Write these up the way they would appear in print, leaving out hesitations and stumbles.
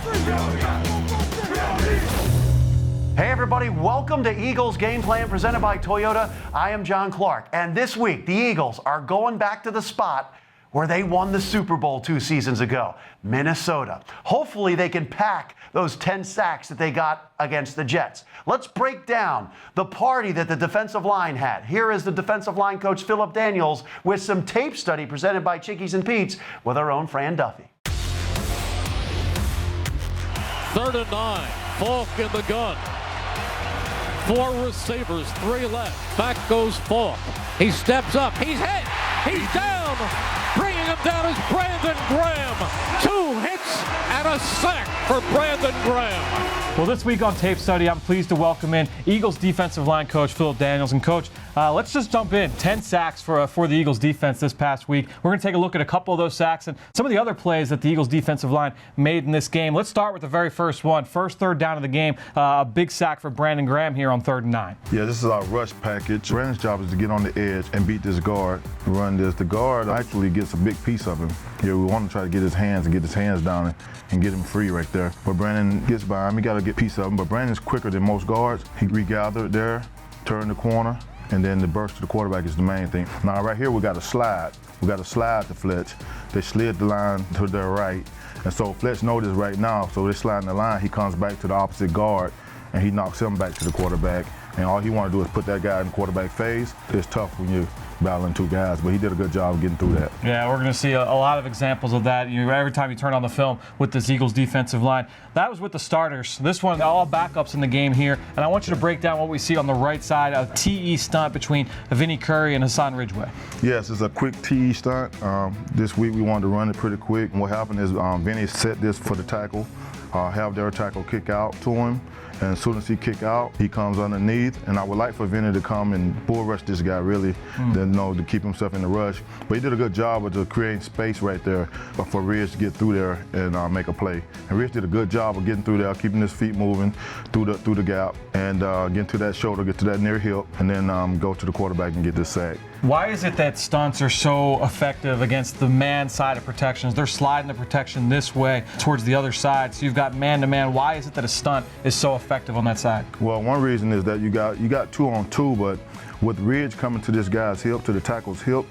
Hey everybody, welcome to Eagles Game Plan presented by Toyota. I am John Clark, and this week the Eagles are going back to the spot where they won the Super Bowl 2 seasons ago, Minnesota. Hopefully they can pack those 10 sacks that they got against the Jets. Let's break down the party that the defensive line had. Here is the defensive line coach, Phillip Daniels, with some tape study presented by Chickies and Pete's with our own Fran Duffy. 3rd and 9, Falk in the gun. 4 receivers, 3 left. Back goes Falk. He steps up. He's hit. He's down. Bringing him down is Brandon Graham. 2 hits and a sack for Brandon Graham. Well, this week on Tape Study, I'm pleased to welcome in Eagles defensive line coach Phillip Daniels. And Coach, let's just jump in. 10 sacks for the Eagles defense this past week. We're going to take a look at a couple of those sacks and some of the other plays that the Eagles defensive line made in this game. Let's start with the very first one. First third down of the game, a big sack for Brandon Graham here on 3rd and 9. Yeah, this is our rush package. Brandon's job is to get on the edge and beat this guard, run this. The guard actually gets a big piece of him. Here we want to try to get his hands down and get him free right there. But Brandon gets by him. He got to get a piece of him. But Brandon's quicker than most guards. He regathered there, turned the corner, and then the burst to the quarterback is the main thing. Now right here we got a slide. We got a slide to Fletch. They slid the line to their right. And so Fletch knows this right now. So they're sliding the line. He comes back to the opposite guard and he knocks him back to the quarterback. And all he want to do is put that guy in the quarterback phase. It's tough when you're battling 2 guys, but he did a good job of getting through that. Yeah, we're going to see a lot of examples of that. Every time you turn on the film with this Eagles defensive line. That was with the starters. This one, all backups in the game here. And I want you to break down what we see on the right side, a TE stunt between Vinny and Hassan Ridgeway. Yes, it's a quick TE stunt. This week we wanted to run it pretty quick. And what happened is Vinny set this for the tackle, have their tackle kick out to him. And as soon as he kick out, he comes underneath. And I would like for Vinny to come and bull rush this guy really, to keep himself in the rush. But he did a good job of creating space right there for Ridge to get through there and make a play. And Ridge did a good job of getting through there, keeping his feet moving through the gap and getting to that shoulder, get to that near hip, and then go to the quarterback and get this sack. Why is it that stunts are so effective against the man side of protections? They're sliding the protection this way towards the other side, so you've got man-to-man. Why is it that a stunt is so effective on that side? Well, one reason is that you got 2-on-2, but with Ridge coming to this guy's hip, to the tackle's hip,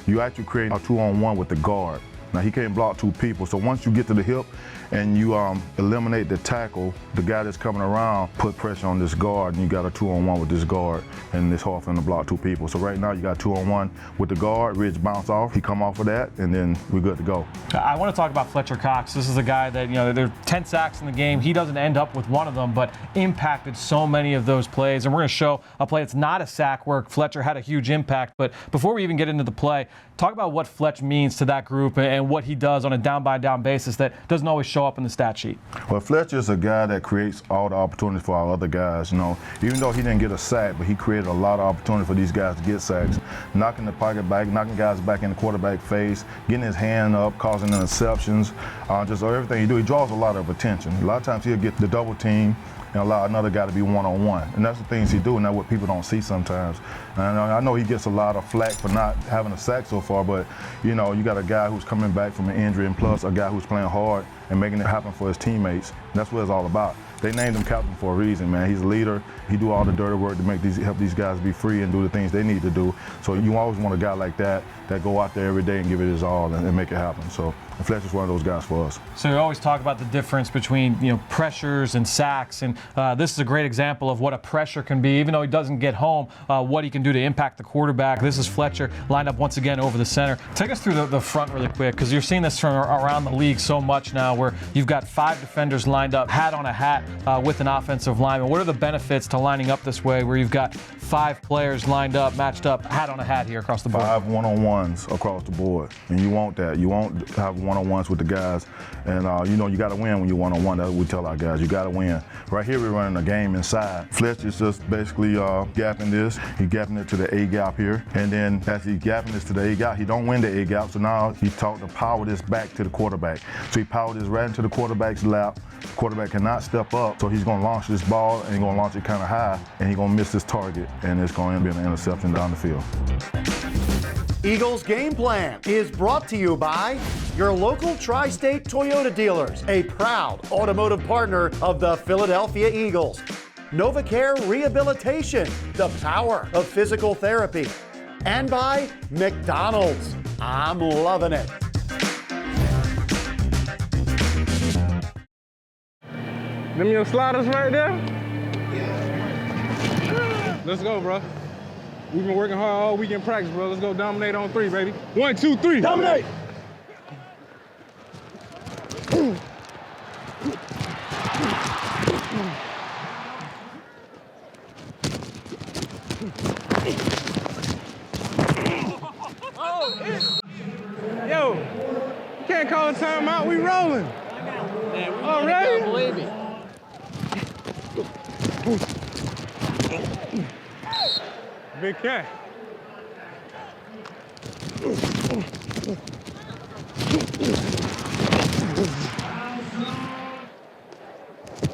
you actually create a 2-on-1 with the guard. Now, he can't block 2 people, so once you get to the hip and you eliminate the tackle, the guy that's coming around put pressure on this guard, and you got a 2-on-1 with this guard, and it's hard for him to block 2 people. So right now you got 2-on-1 with the guard. Ridge bounce off, he come off of that, and then we're good to go. I want to talk about Fletcher Cox. This is a guy that, there are 10 sacks in the game. He doesn't end up with one of them, but impacted so many of those plays. And we're going to show a play that's not a sack where Fletcher had a huge impact. But before we even get into the play, talk about what Fletch means to that group and what he does on a down-by-down basis that doesn't always show up in the stat sheet. Well, Fletcher's a guy that creates all the opportunities for our other guys. Even though he didn't get a sack, but he created a lot of opportunity for these guys to get sacks, knocking the pocket back, knocking guys back in the quarterback face, getting his hand up, causing interceptions, just everything he do. He draws a lot of attention. A lot of times he'll get the double team and allow another guy to be one-on-one. And that's the things he do, and that's what people don't see sometimes. And I know he gets a lot of flack for not having a sack so far, but you got a guy who's coming back from an injury and plus a guy who's playing hard and making it happen for his teammates. And that's what it's all about. They named him captain for a reason, man. He's a leader. He do all the dirty work to help these guys be free and do the things they need to do. So you always want a guy like that go out there every day and give it his all and make it happen. So Fletcher's one of those guys for us. So you always talk about the difference between pressures and sacks, and this is a great example of what a pressure can be. Even though he doesn't get home, what he can do to impact the quarterback. This is Fletcher lined up once again over the center. Take us through the front really quick, because you're seeing this from around the league so much now, where you've got 5 defenders lined up, hat on a hat with an offensive lineman. What are the benefits to lining up this way, where you've got 5 players lined up, matched up, hat on a hat here across the board? 5 one-on-ones across the board, and you want that. You won't have one-on-ones with the guys, and you got to win when you're one-on-one. That's what we tell our guys. You got to win. Right here, we're running a game inside. Fletch is just basically gapping this. He's gapping it to the A gap here, and then as he's gapping this to the A gap, he don't win the A gap. So now he's taught to power this back to the quarterback. So he powered this right into the quarterback's lap. The quarterback cannot step up, so he's going to launch this ball and he's going to launch it kind of high, and he's going to miss his target, and it's going to be an interception down the field. Eagles Game Plan is brought to you by your local tri-state Toyota dealers, a proud automotive partner of the Philadelphia Eagles. NovaCare Rehabilitation, the power of physical therapy. And by McDonald's. I'm loving it. Them your sliders right there? Let's go, bro. We've been working hard all week in practice, bro. Let's go dominate on 3, baby. 1, 2, 3. Dominate! Yo, you can't call a timeout. We rolling. Already? Believe me. Big cat.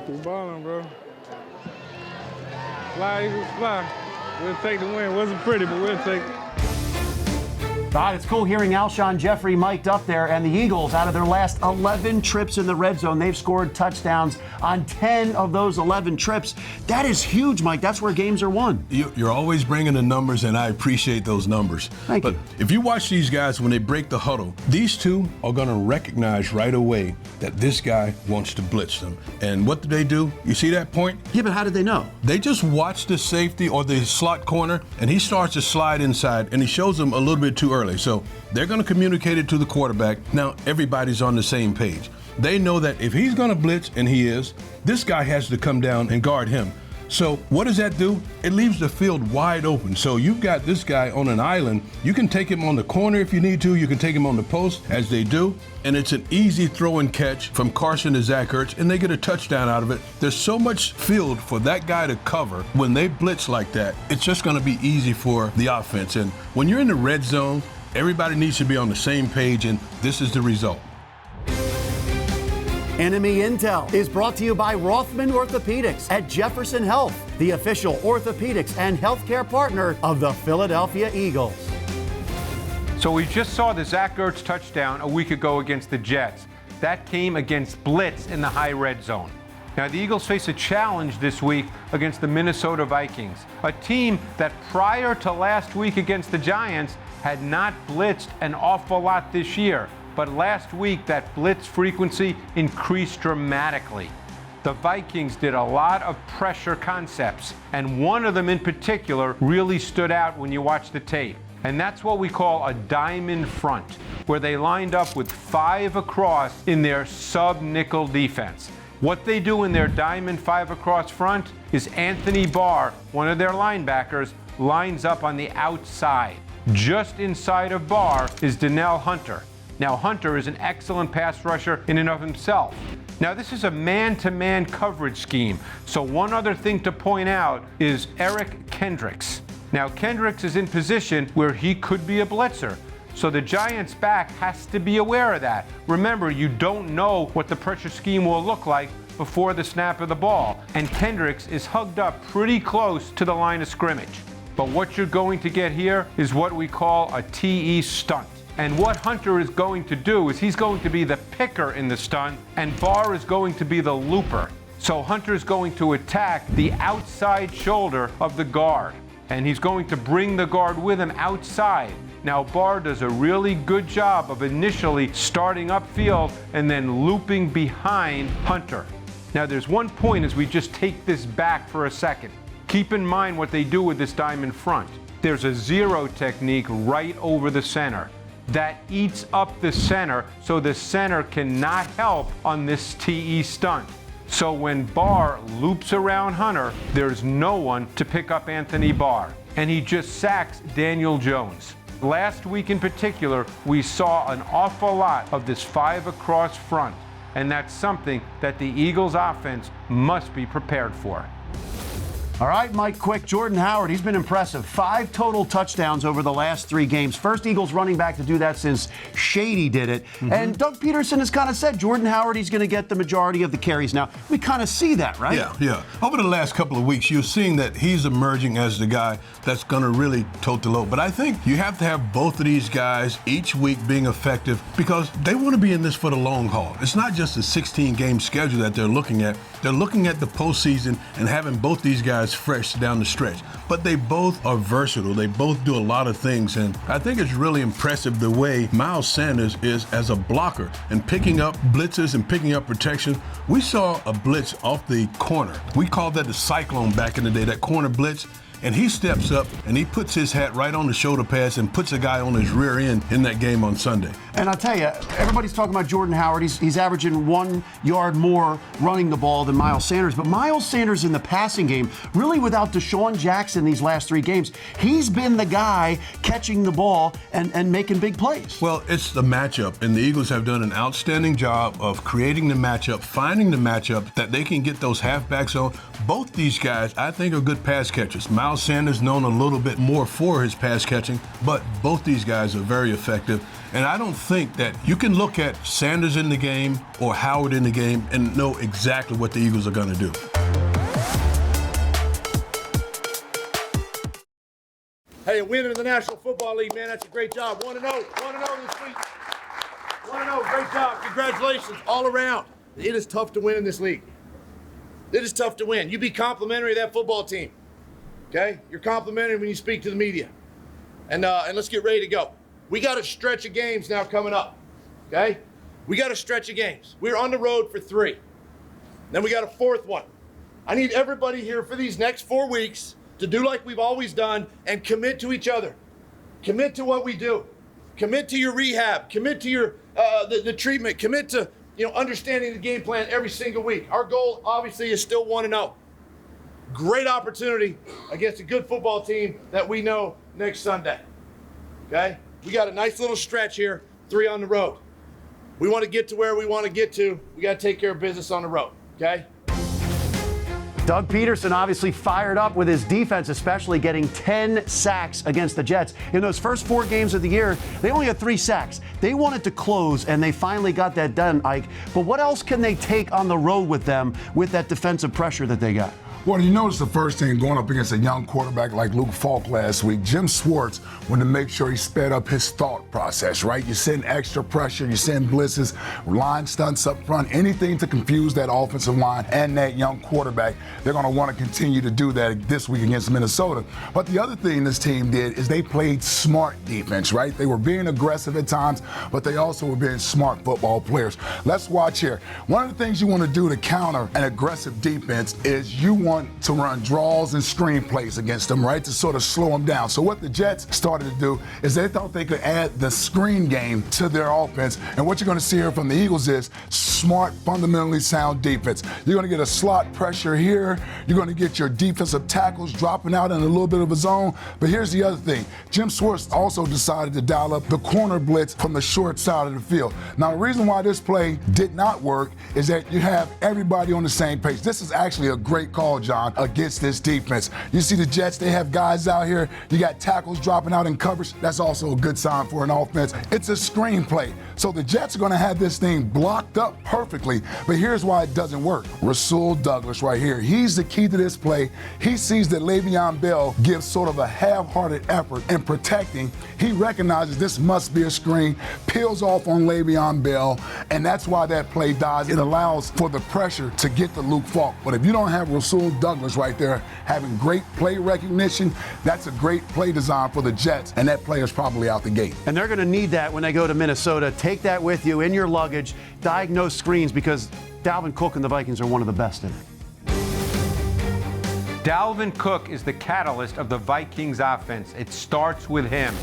Keep balling, bro. Fly, Eagles, fly. We'll take the win. Wasn't pretty, but we'll take it. God, it's cool hearing Alshon Jeffrey mic'd up there, and the Eagles, out of their last 11 trips in the red zone, they've scored touchdowns on 10 of those 11 trips. That is huge, Mike. That's where games are won. You're always bringing the numbers, and I appreciate those numbers. Thank you. But if you watch these guys when they break the huddle, these two are going to recognize right away that this guy wants to blitz them. And what do? You see that point? Yeah, but how did they know? They just watch the safety or the slot corner, and he starts to slide inside, and he shows them a little bit too early. So they're going to communicate it to the quarterback. Now everybody's on the same page. They know that if he's going to blitz, and he is, this guy has to come down and guard him. So what does that do? It leaves the field wide open. So you've got this guy on an island. You can take him on the corner if you need to. You can take him on the post, as they do. And it's an easy throw and catch from Carson to Zach Ertz, and they get a touchdown out of it. There's so much field for that guy to cover. When they blitz like that, it's just going to be easy for the offense. And when you're in the red zone, everybody needs to be on the same page, and this is the result. Enemy Intel is brought to you by Rothman Orthopedics at Jefferson Health, the official orthopedics and healthcare partner of the Philadelphia Eagles. So we just saw the Zach Ertz touchdown a week ago against the Jets. That came against Blitz in the high red zone. Now the Eagles face a challenge this week against the Minnesota Vikings, a team that prior to last week against the Giants had not blitzed an awful lot this year. But last week, that blitz frequency increased dramatically. The Vikings did a lot of pressure concepts, and one of them in particular really stood out when you watch the tape. And that's what we call a diamond front, where they lined up with 5 across in their sub-nickel defense. What they do in their diamond 5 across front is Anthony Barr, one of their linebackers, lines up on the outside. Just inside of Barr is Donnell Hunter. Now, Hunter is an excellent pass rusher in and of himself. Now, this is a man-to-man coverage scheme. So one other thing to point out is Eric Kendricks. Now, Kendricks is in position where he could be a blitzer. So the Giants' back has to be aware of that. Remember, you don't know what the pressure scheme will look like before the snap of the ball. And Kendricks is hugged up pretty close to the line of scrimmage. But what you're going to get here is what we call a TE stunt. And what Hunter is going to do is he's going to be the picker in the stunt, and Barr is going to be the looper. So Hunter is going to attack the outside shoulder of the guard, and he's going to bring the guard with him outside. Now, Barr does a really good job of initially starting upfield and then looping behind Hunter. Now, there's one point as we just take this back for a second. Keep in mind what they do with this diamond front. There's a zero technique right over the center that eats up the center, so the center cannot help on this TE stunt. So when Barr loops around Hunter, there's no one to pick up Anthony Barr, and he just sacks Daniel Jones. Last week in particular, we saw an awful lot of this 5 across front, and that's something that the Eagles offense must be prepared for. All right, Mike Quick, Jordan Howard, he's been impressive. 5 total touchdowns over the last 3 games. First Eagles running back to do that since Shady did it. And Doug Peterson has kind of said Jordan Howard, he's going to get the majority of the carries now. We kind of see that, right? Yeah. Over the last couple of weeks, you're seeing that he's emerging as the guy that's going to really tote the load. But I think you have to have both of these guys each week being effective because they want to be in this for the long haul. It's not just a 16-game schedule that they're looking at. They're looking at the postseason and having both these guys fresh down the stretch. But they both are versatile. They both do a lot of things. And I think it's really impressive the way Miles Sanders is as a blocker and picking up blitzes and picking up protection. We saw a blitz off the corner. We called that the cyclone back in the day, that corner blitz. And he steps up and he puts his hat right on the shoulder pads and puts a guy on his rear end in that game on Sunday. And I'll tell you, everybody's talking about Jordan Howard. He's averaging 1 yard more running the ball than Miles Sanders. But Miles Sanders in the passing game, really without Deshaun Jackson these last 3 games, he's been the guy catching the ball and making big plays. Well, it's the matchup. And the Eagles have done an outstanding job of creating the matchup, finding the matchup that they can get those halfbacks on. Both these guys, I think, are good pass catchers. Miles Sanders known a little bit more for his pass catching, but both these guys are very effective. And I don't think that you can look at Sanders in the game or Howard in the game and know exactly what the Eagles are going to do. Hey, a win in the National Football League, man, that's a great job. 1-0 this week. 1-0, great job. Congratulations all around. It is tough to win in this league. It is tough to win. You be complimentary of that football team. Okay? You're complimentary when you speak to the media. And let's get ready to go. We got a stretch of games now coming up. Okay? We got a stretch of games. We're on the road for 3. Then we got a 4th one. I need everybody here for these next 4 weeks to do like we've always done and commit to each other. Commit to what we do. Commit to your rehab. Commit to your the treatment. Commit to understanding the game plan every single week. Our goal, obviously, is still 1-0. Great opportunity against a good football team that we know next Sunday. Okay? We got a nice little stretch here, 3 on the road. We want to get to where we want to get to. We got to take care of business on the road. Okay? Doug Peterson obviously fired up with his defense, especially getting 10 sacks against the Jets. In those first 4 games of the year, they only had 3 sacks. They wanted to close, and they finally got that done, Ike. But what else can they take on the road with them with that defensive pressure that they got? Well, you notice the first thing going up against a young quarterback like Luke Falk last week, Jim Schwartz wanted to make sure he sped up his thought process, right? You send extra pressure, you send blitzes, line stunts up front, anything to confuse that offensive line and that young quarterback. They're going to want to continue to do that this week against Minnesota. But the other thing this team did is they played smart defense, right? They were being aggressive at times, but they also were being smart football players. Let's watch here. One of the things you want to do to counter an aggressive defense is you want to run draws and screen plays against them, right, to sort of slow them down. So what the Jets started to do is they thought they could add the screen game to their offense. And what you're going to see here from the Eagles is smart, fundamentally sound defense. You're going to get a slot pressure here. You're going to get your defensive tackles dropping out in a little bit of a zone. But here's the other thing. Jim Schwartz also decided to dial up the corner blitz from the short side of the field. Now, the reason why this play did not work is that you have everybody on the same page. This is actually a great call, John, against this defense. You see the Jets, they have guys out here. You got tackles dropping out in coverage. That's also a good sign for an offense. It's a screen play. So the Jets are going to have this thing blocked up perfectly. But here's why it doesn't work. Rasul Douglas right here. He's the key to this play. He sees that Le'Veon Bell gives sort of a half-hearted effort in protecting. He recognizes this must be a screen, peels off on Le'Veon Bell, and that's why that play dies. It allows for the pressure to get to Luke Falk. But if you don't have Rasul Douglas right there having great play recognition, that's a great play design for the Jets, and that player's probably out the gate. And they're going to need that when they go to Minnesota. Take that with you in your luggage, diagnose screens, because Dalvin Cook and the Vikings are one of the best in it. Dalvin Cook is the catalyst of the Vikings offense. It starts with him.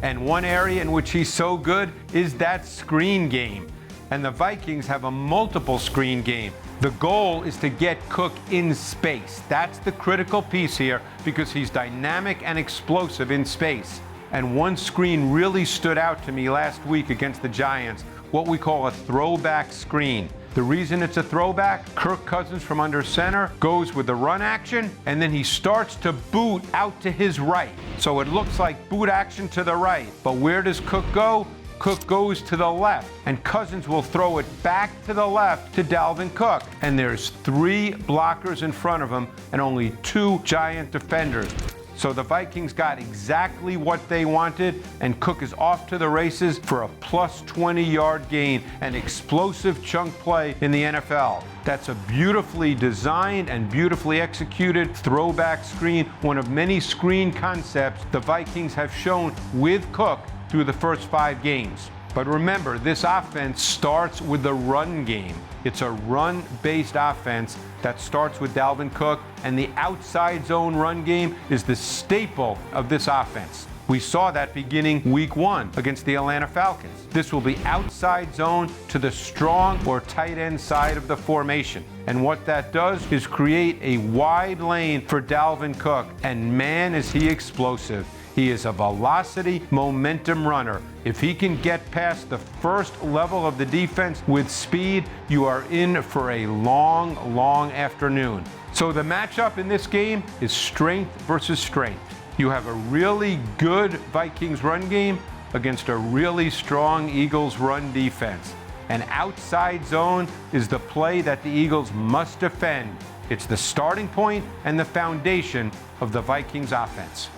And one area in which he's so good is that screen game. And the Vikings have a multiple screen game. The goal is to get Cook in space. That's the critical piece here because he's dynamic and explosive in space. And one screen really stood out to me last week against the Giants, what we call a throwback screen. The reason it's a throwback, Kirk Cousins from under center goes with the run action, and then he starts to boot out to his right. So it looks like boot action to the right. But where does Cook go? Cook goes to the left, and Cousins will throw it back to the left to Dalvin Cook. And there's 3 blockers in front of him and only 2 giant defenders. So the Vikings got exactly what they wanted, and Cook is off to the races for a plus 20-yard gain, an explosive chunk play in the NFL. That's a beautifully designed and beautifully executed throwback screen, one of many screen concepts the Vikings have shown with Cook through the first 5 games. But remember, this offense starts with the run game. It's a run-based offense that starts with Dalvin Cook, and the outside zone run game is the staple of this offense. We saw that beginning week 1 against the Atlanta Falcons. This will be outside zone to the strong or tight end side of the formation. And what that does is create a wide lane for Dalvin Cook, and man, is he explosive. He is a velocity, momentum runner. If he can get past the first level of the defense with speed, you are in for a long, long afternoon. So the matchup in this game is strength versus strength. You have a really good Vikings run game against a really strong Eagles run defense. An outside zone is the play that the Eagles must defend. It's the starting point and the foundation of the Vikings offense.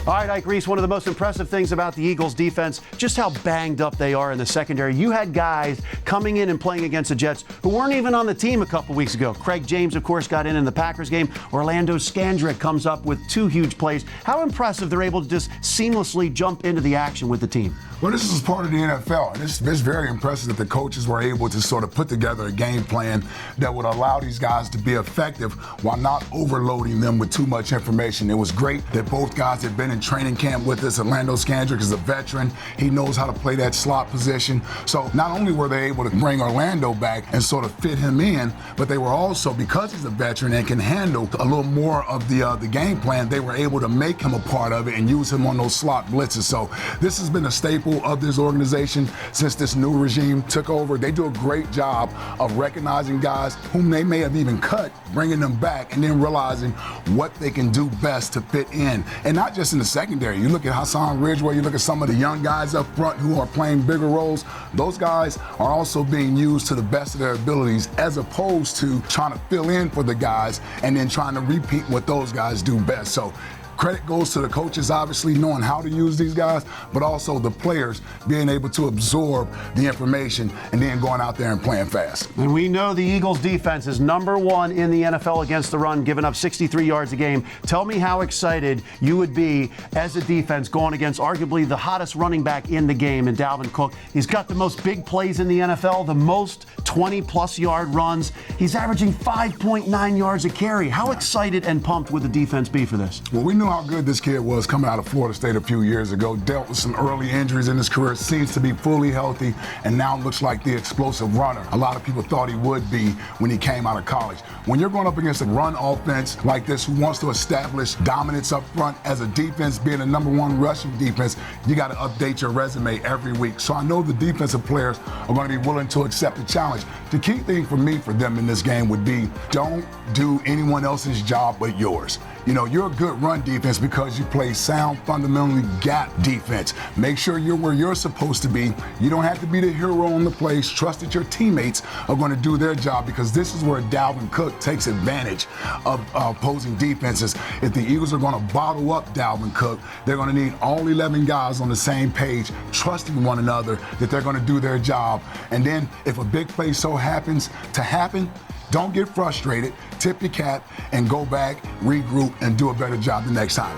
All right, Ike Reese, one of the most impressive things about the Eagles defense, just how banged up they are in the secondary. You had guys coming in and playing against the Jets who weren't even on the team a couple weeks ago. Craig James, of course, got in the Packers game. Orlando Scandrick comes up with 2 huge plays. How impressive they're able to just seamlessly jump into the action with the team. Well, this is part of the NFL, and it's very impressive that the coaches were able to sort of put together a game plan that would allow these guys to be effective while not overloading them with too much information. It was great that both guys had been in training camp with us. Orlando Scandrick is a veteran. He knows how to play that slot position. So not only were they able to bring Orlando back and sort of fit him in, but they were also, because he's a veteran and can handle a little more of the game plan, they were able to make him a part of it and use him on those slot blitzes. So this has been a staple of this organization since this new regime took over. They do a great job of recognizing guys whom they may have even cut, bringing them back, and then realizing what they can do best to fit in. And not just in the secondary. You look at Hassan, Ridgeway, you look at some of the young guys up front who are playing bigger roles. Those guys are also being used to the best of their abilities, as opposed to trying to fill in for the guys and then trying to repeat what those guys do best. So credit goes to the coaches, obviously knowing how to use these guys, but also the players being able to absorb the information and then going out there and playing fast. And we know the Eagles defense is #1 in the NFL against the run, giving up 63 yards a game. Tell me how excited you would be as a defense going against arguably the hottest running back in the game in Dalvin Cook. He's got the most big plays in the NFL, the most 20-plus yard runs. He's averaging 5.9 yards a carry. How excited and pumped would the defense be for this? Well, we knew how good this kid was coming out of Florida State a few years ago. Dealt with some early injuries in his career, seems to be fully healthy, and now looks like the explosive runner a lot of people thought he would be when he came out of college. When you're going up against a run offense like this who wants to establish dominance up front as a defense, being a #1 rushing defense, you got to update your resume every week. So I know the defensive players are going to be willing to accept the challenge. The key thing for me for them in this game would be, don't do anyone else's job but yours. You know, you're a good run defense because you play sound, fundamentally gap defense. Make sure you're where you're supposed to be. You don't have to be the hero on the place. Trust that your teammates are going to do their job, because this is where Dalvin Cook takes advantage of opposing defenses. If the Eagles are going to bottle up Dalvin Cook, they're going to need all 11 guys on the same page, trusting one another that they're going to do their job. And then if a big play so happens to happen, don't get frustrated, tip your cap, and go back, regroup, and do a better job the next time.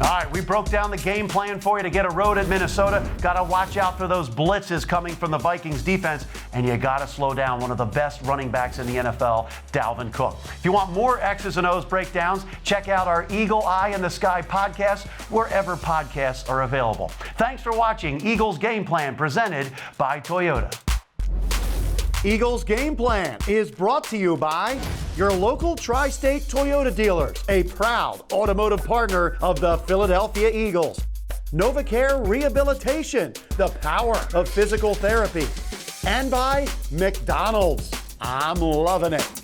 All right, we broke down the game plan for you to get a road at Minnesota. Got to watch out for those blitzes coming from the Vikings defense, and you got to slow down one of the best running backs in the NFL, Dalvin Cook. If you want more X's and O's breakdowns, check out our Eagle Eye in the Sky podcast wherever podcasts are available. Thanks for watching Eagles Game Plan, presented by Toyota. Eagles Game Plan is brought to you by your local tri-state Toyota dealers, a proud automotive partner of the Philadelphia Eagles. NovaCare Rehabilitation, the power of physical therapy. And by McDonald's. I'm loving it.